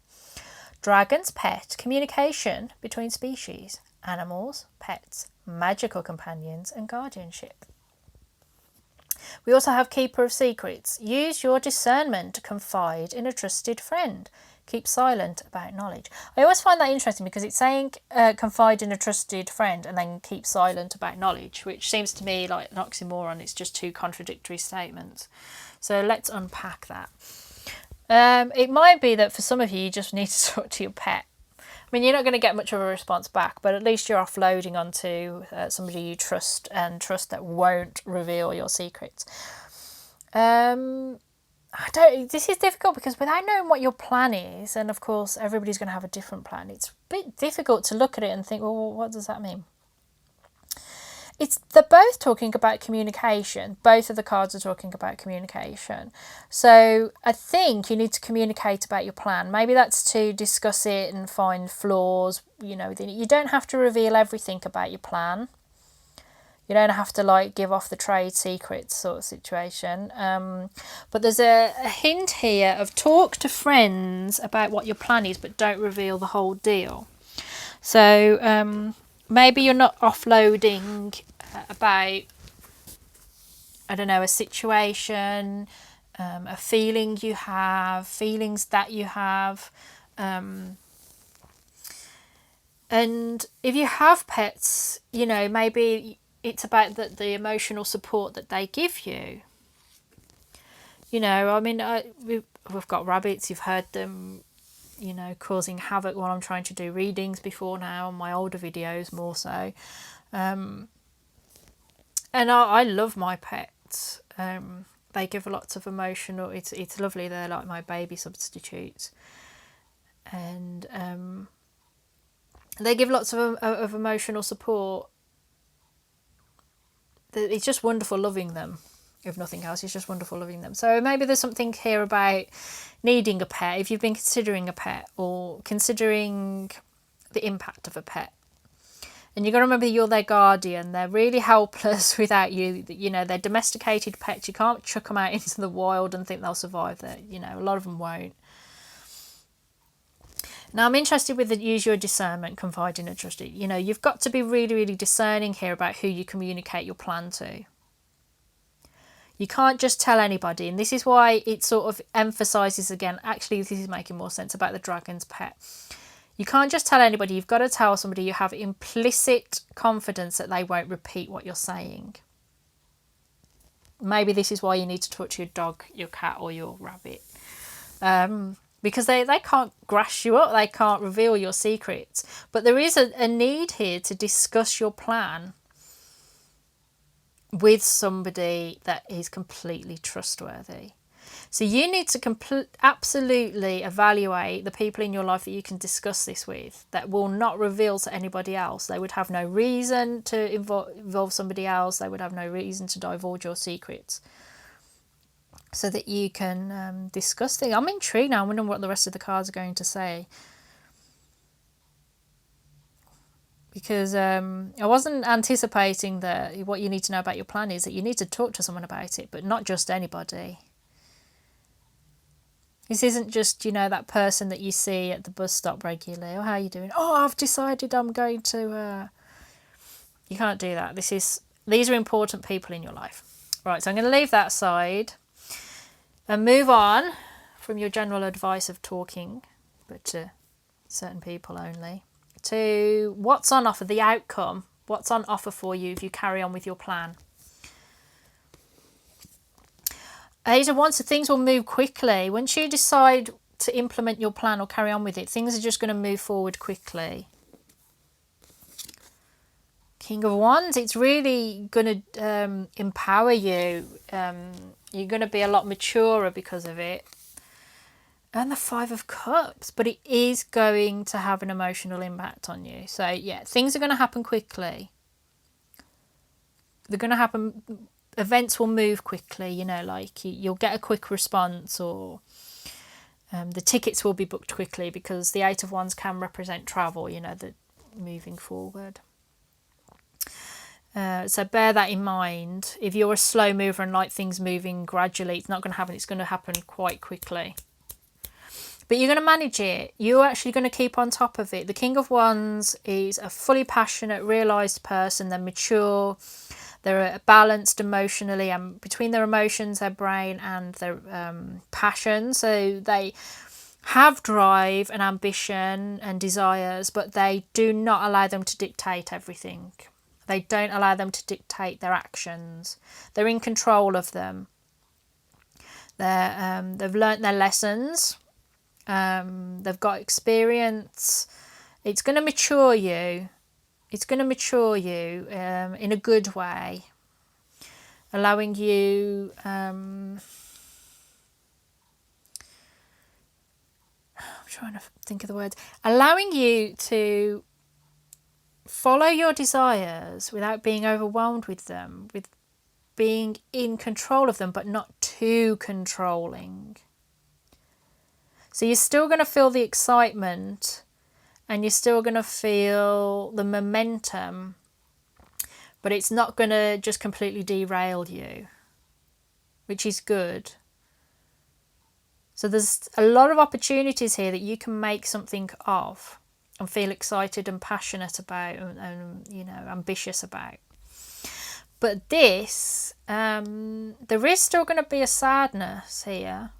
Dragon's pet, communication between species, animals, pets, magical companions, and guardianship. We also have Keeper of Secrets. Use your discernment to confide in a trusted friend. Keep silent about knowledge. I always find that interesting because it's saying confide in a trusted friend and then keep silent about knowledge, which seems to me like an oxymoron. It's just 2 contradictory statements. So let's unpack that. It might be that for some of you just need to talk to your pet. I mean, you're not going to get much of a response back, but at least you're offloading onto somebody you trust, and trust that won't reveal your secrets. This is difficult because without knowing what your plan is, and of course everybody's going to have a different plan, it's a bit difficult to look at it and think, well, what does that mean? they're both talking about communication. Both of the cards are talking about communication. So I think you need to communicate about your plan. Maybe that's to discuss it and find flaws, within it. You don't have to reveal everything about your plan. You don't have to like give off the trade secrets sort of situation. But there's a hint here of talk to friends about what your plan is, but don't reveal the whole deal. So maybe you're not offloading about, I don't know, a situation, a feeling you have, feelings that you have. And if you have pets, maybe it's about the emotional support that they give you. I mean, we've got rabbits, you've heard them, causing havoc while I'm trying to do readings before now, on my older videos more so. And I love my pets. They give lots of emotional, it's lovely, they're like my baby substitutes. And they give lots of emotional support. It's just wonderful loving them. If nothing else, it's just wonderful loving them. So maybe there's something here about needing a pet, if you've been considering a pet or considering the impact of a pet. And you've got to remember you're their guardian. They're really helpless without you. They're domesticated pets. You can't chuck them out into the wild and think they'll survive there. A lot of them won't. Now, I'm interested with the use your discernment, confide in and trust it. You've got to be really, really discerning here about who you communicate your plan to. You can't just tell anybody. And this is why it sort of emphasises again, actually, this is making more sense about the dragon's pet. You can't just tell anybody. You've got to tell somebody you have implicit confidence that they won't repeat what you're saying. Maybe this is why you need to talk to your dog, your cat or your rabbit. Because they can't grass you up, they can't reveal your secrets. But there is a need here to discuss your plan with somebody that is completely trustworthy. So you need to absolutely evaluate the people in your life that you can discuss this with, that will not reveal to anybody else. They would have no reason to involve somebody else. They would have no reason to divulge your secrets. So that you can discuss things. I'm intrigued now. I'm wondering what the rest of the cards are going to say. Because I wasn't anticipating that what you need to know about your plan is that you need to talk to someone about it, but not just anybody. This isn't just, that person that you see at the bus stop regularly. Oh, how are you doing? Oh, I've decided I'm going to... You can't do that. These are important people in your life. Right, so I'm going to leave that aside. And move on from your general advice of talking, but to certain people only, to what's on offer, the outcome, what's on offer for you if you carry on with your plan. Ace of Wands, so things will move quickly. Once you decide to implement your plan or carry on with it, things are just going to move forward quickly. King of Wands, it's really going to empower you. You're going to be a lot maturer because of it. And the Five of Cups, but it is going to have an emotional impact on you. So yeah, things are going to happen quickly. They're going to happen, events will move quickly, like you'll get a quick response, or the tickets will be booked quickly, because the Eight of Wands can represent travel, the moving forward. So bear that in mind. If you're a slow mover and like things moving gradually, it's not going to happen. It's going to happen quite quickly. But you're going to manage it. You're actually going to keep on top of it. The King of Wands is a fully passionate, realised person. They're mature. They're balanced emotionally, and between their emotions, their brain and their passion. So they have drive and ambition and desires, but they do not allow them to dictate everything. They don't allow them to dictate their actions. They're in control of them. They've learnt their lessons. They've got experience. It's going to mature you. It's going to mature you in a good way, allowing you I'm trying to think of the words, allowing you to follow your desires without being overwhelmed with them, with being in control of them, but not too controlling. So you're still going to feel the excitement and you're still going to feel the momentum, but it's not going to just completely derail you, which is good. So there's a lot of opportunities here that you can make something of and feel excited and passionate about and ambitious about. But this, there is still going to be a sadness here.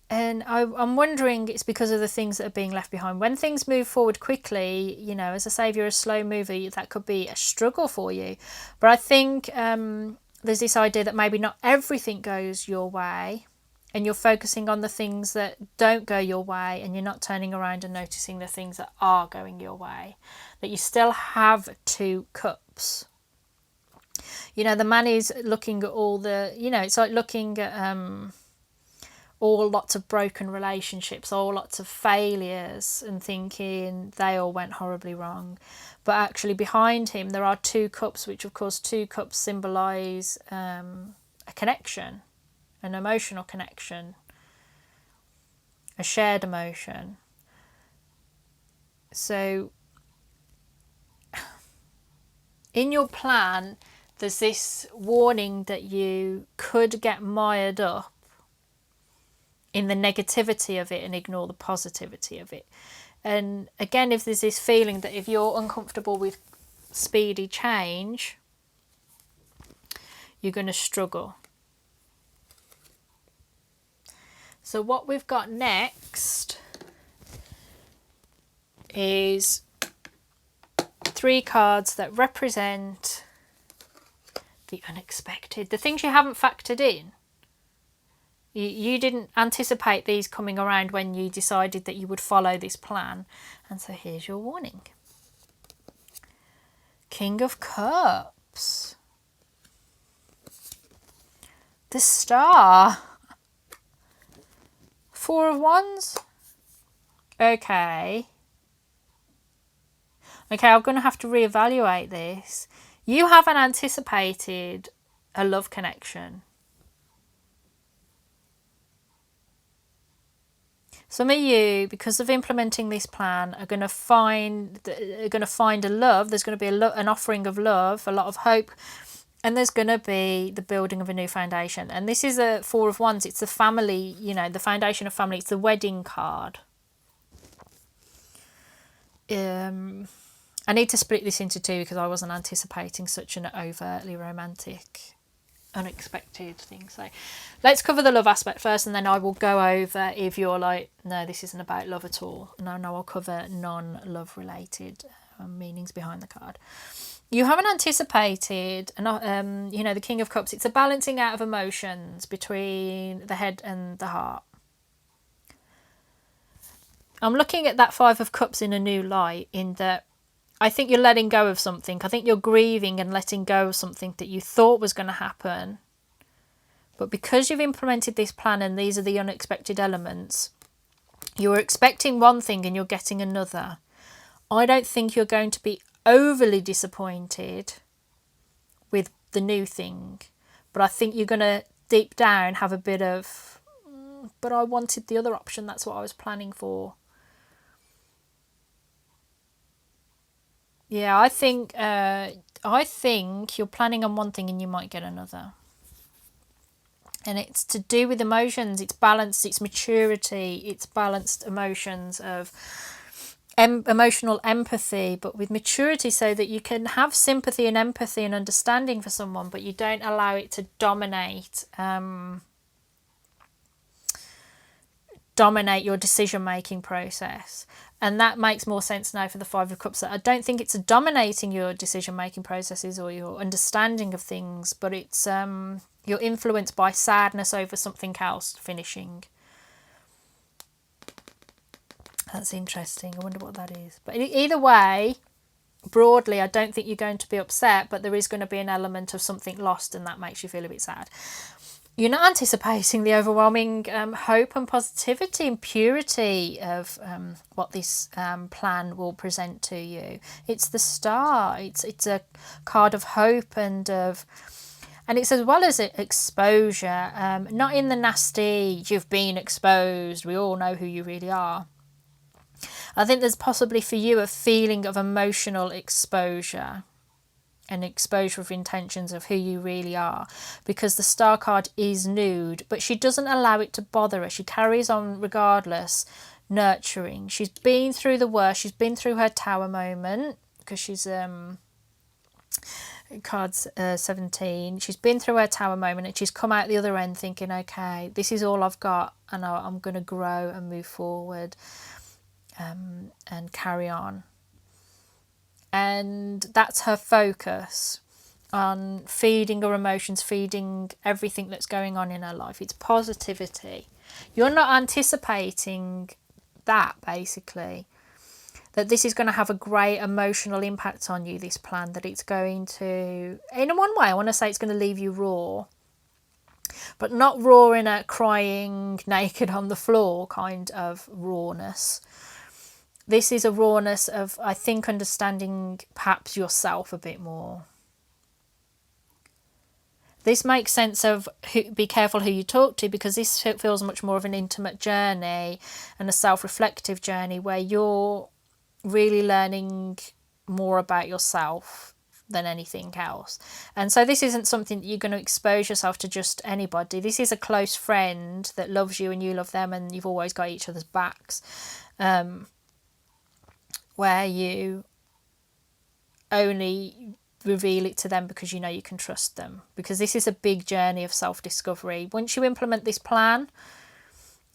And I'm wondering it's because of the things that are being left behind. When things move forward quickly, as I say, if you're a slow mover, that could be a struggle for you. But I think there's this idea that maybe not everything goes your way, and you're focusing on the things that don't go your way, and you're not turning around and noticing the things that are going your way. That you still have 2 cups. The man is looking at all the, it's like looking at all lots of broken relationships, all lots of failures, and thinking they all went horribly wrong. But actually behind him there are 2 cups, which of course 2 cups symbolise a connection, an emotional connection, a shared emotion. So in your plan there's this warning that you could get mired up in the negativity of it and ignore the positivity of it. And again, if there's this feeling that if you're uncomfortable with speedy change, you're going to struggle. So what we've got next is 3 cards that represent the unexpected, the things you haven't factored in. You didn't anticipate these coming around when you decided that you would follow this plan. And so here's your warning. King of Cups. The Star. 4 of Wands. Okay, I'm going to have to reevaluate this. You haven't anticipated a love connection. Some of you, because of implementing this plan, are going to find a love. There's going to be an offering of love, a lot of hope, and there's going to be the building of a new foundation. And this is a 4 of Wands. It's the family, the foundation of family. It's the wedding card. I need to split this into 2 because I wasn't anticipating such an overtly romantic, unexpected thing. So let's cover the love aspect first, and then I will go over if you're like, no, this isn't about love at all. No, I'll cover non-love related meanings behind the card. You haven't anticipated, the King of Cups. It's a balancing out of emotions between the head and the heart. I'm looking at that 5 of Cups in a new light, in that I think you're letting go of something. I think you're grieving and letting go of something that you thought was going to happen. But because you've implemented this plan and these are the unexpected elements, you were expecting one thing and you're getting another. I don't think you're going to be overly disappointed with the new thing. But I think you're going to deep down have a bit of, but I wanted the other option. That's what I was planning for. Yeah, I think you're planning on one thing and you might get another. And it's to do with emotions. It's balance, it's maturity, it's balanced emotions of emotional empathy, but with maturity, so that you can have sympathy and empathy and understanding for someone, but you don't allow it to dominate your decision-making process. And that makes more sense now for the 5 of Cups. I don't think it's dominating your decision-making processes or your understanding of things, but it's you're influenced by sadness over something else finishing. That's interesting. I wonder what that is. But either way, broadly, I don't think you're going to be upset, but there is going to be an element of something lost, and that makes you feel a bit sad. You're not anticipating the overwhelming hope and positivity and purity of what this plan will present to you. It's the Star. It's a card of hope and it's as well as exposure, not in the nasty, you've been exposed, we all know who you really are. I think there's possibly for you a feeling of emotional exposure, an exposure of intentions of who you really are, because the Star card is nude, but she doesn't allow it to bother her. She carries on regardless, nurturing. She's been through the worst. She's been through her Tower moment, because she's cards 17. She's been through her Tower moment, and she's come out the other end thinking, okay, this is all I've got, and I'm going to grow and move forward and carry on. And that's her focus, on feeding her emotions, feeding everything that's going on in her life. It's positivity. You're not anticipating that, basically, that this is going to have a great emotional impact on you, this plan, that it's going to, in one way, I want to say it's going to leave you raw, but not raw in a crying naked on the floor kind of rawness. This is a rawness of, I think, understanding perhaps yourself a bit more. This makes sense of be careful who you talk to, because this feels much more of an intimate journey and a self-reflective journey where you're really learning more about yourself than anything else. And so this isn't something that you're going to expose yourself to just anybody. This is a close friend that loves you and you love them, and you've always got each other's backs. Where you only reveal it to them because you know you can trust them. Because this is a big journey of self-discovery. Once you implement this plan,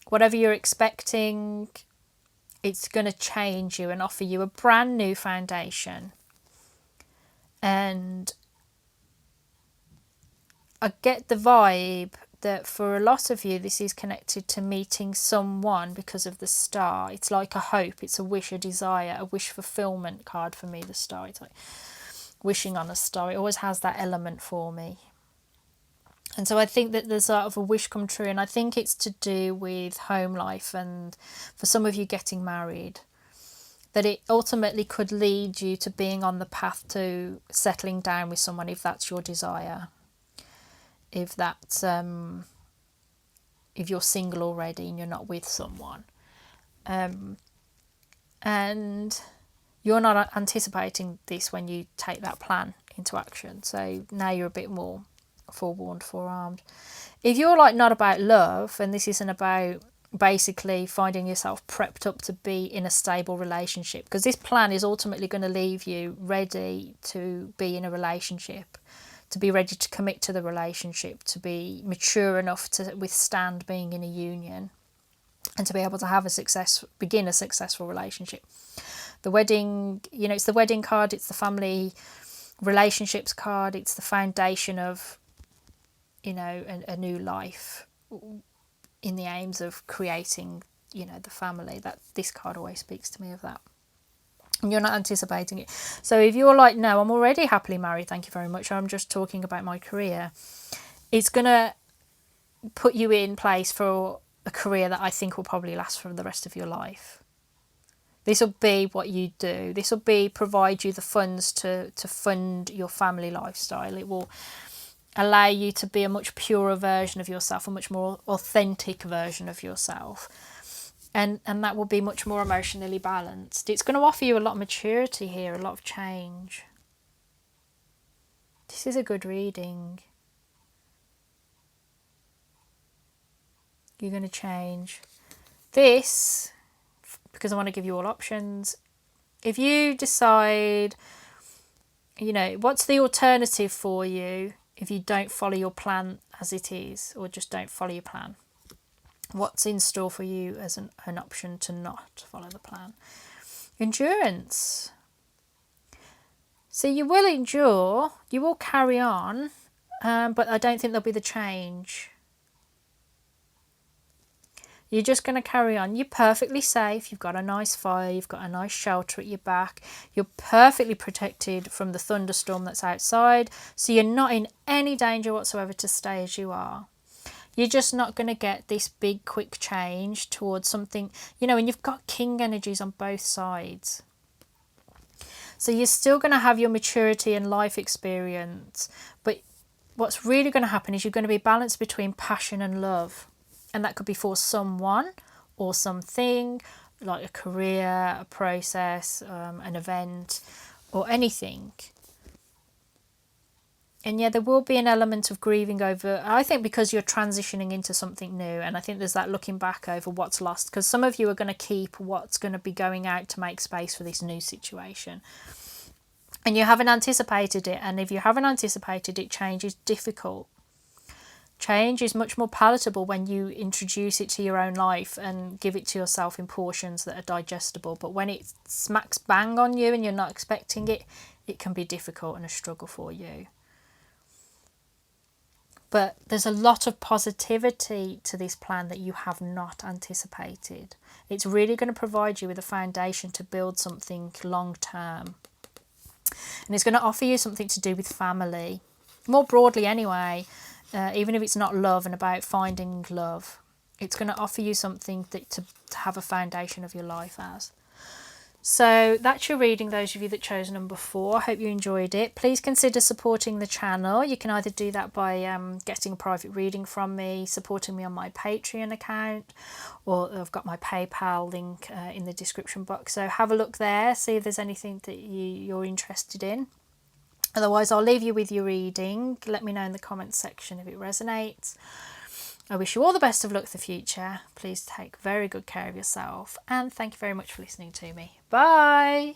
whatever you're expecting, it's going to change you and offer you a brand new foundation. And I get the vibe that for a lot of you, this is connected to meeting someone because of the Star. It's like a hope, it's a wish, a desire, a wish fulfillment card for me, the Star. It's like wishing on a star. It always has that element for me. And so I think that there's sort of a wish come true, and I think it's to do with home life, and for some of you getting married, that it ultimately could lead you to being on the path to settling down with someone, if that's your desire. If that's if you're single already and you're not with someone, and you're not anticipating this when you take that plan into action, so now you're a bit more forewarned, forearmed. If you're like not about love, and this isn't about basically finding yourself prepped up to be in a stable relationship, because this plan is ultimately going to leave you ready to be in a relationship, to be ready to commit to the relationship, to be mature enough to withstand being in a union, and to be able to have begin a successful relationship. The wedding, it's the wedding card, it's the family relationships card, it's the foundation of, a new life in the aims of creating, the family. That this card always speaks to me of that. And you're not anticipating it. So if you're like, no, I'm already happily married, thank you very much, I'm just talking about my career, it's going to put you in place for a career that I think will probably last for the rest of your life. This will be what you do. This will provide you the funds to fund your family lifestyle. It will allow you to be a much purer version of yourself, a much more authentic version of yourself. And that will be much more emotionally balanced. It's going to offer you a lot of maturity here, a lot of change. This is a good reading. You're going to change. This, because I want to give you all options. If you decide, what's the alternative for you if you don't follow your plan as it is, or just don't follow your plan? What's in store for you as an option to not follow the plan? Endurance. So you will endure, you will carry on, but I don't think there'll be the change. You're just going to carry on. You're perfectly safe. You've got a nice fire. You've got a nice shelter at your back. You're perfectly protected from the thunderstorm that's outside. So you're not in any danger whatsoever to stay as you are. You're just not going to get this big quick change towards something, and you've got king energies on both sides. So you're still going to have your maturity and life experience, but what's really going to happen is you're going to be balanced between passion and love. And that could be for someone or something, like a career, a process, an event, or anything. And yeah, there will be an element of grieving over, I think, because you're transitioning into something new. And I think there's that looking back over what's lost, because some of you are going to keep what's going to be going out to make space for this new situation. And you haven't anticipated it. And if you haven't anticipated it, change is difficult. Change is much more palatable when you introduce it to your own life and give it to yourself in portions that are digestible. But when it smacks bang on you and you're not expecting it, it can be difficult and a struggle for you. But there's a lot of positivity to this plan that you have not anticipated. It's really going to provide you with a foundation to build something long term. And it's going to offer you something to do with family, more broadly anyway. Even if it's not love and about finding love, it's going to offer you something that to have a foundation of your life as. So that's your reading, those of you that chose number 4. I hope you enjoyed it. Please consider supporting the channel. You can either do that by getting a private reading from me, supporting me on my Patreon account, or I've got my PayPal link in the description box. So have a look there, see if there's anything that you're interested in. Otherwise, I'll leave you with your reading. Let me know in the comments section if it resonates. I wish you all the best of luck for the future. Please take very good care of yourself. And thank you very much for listening to me. Bye.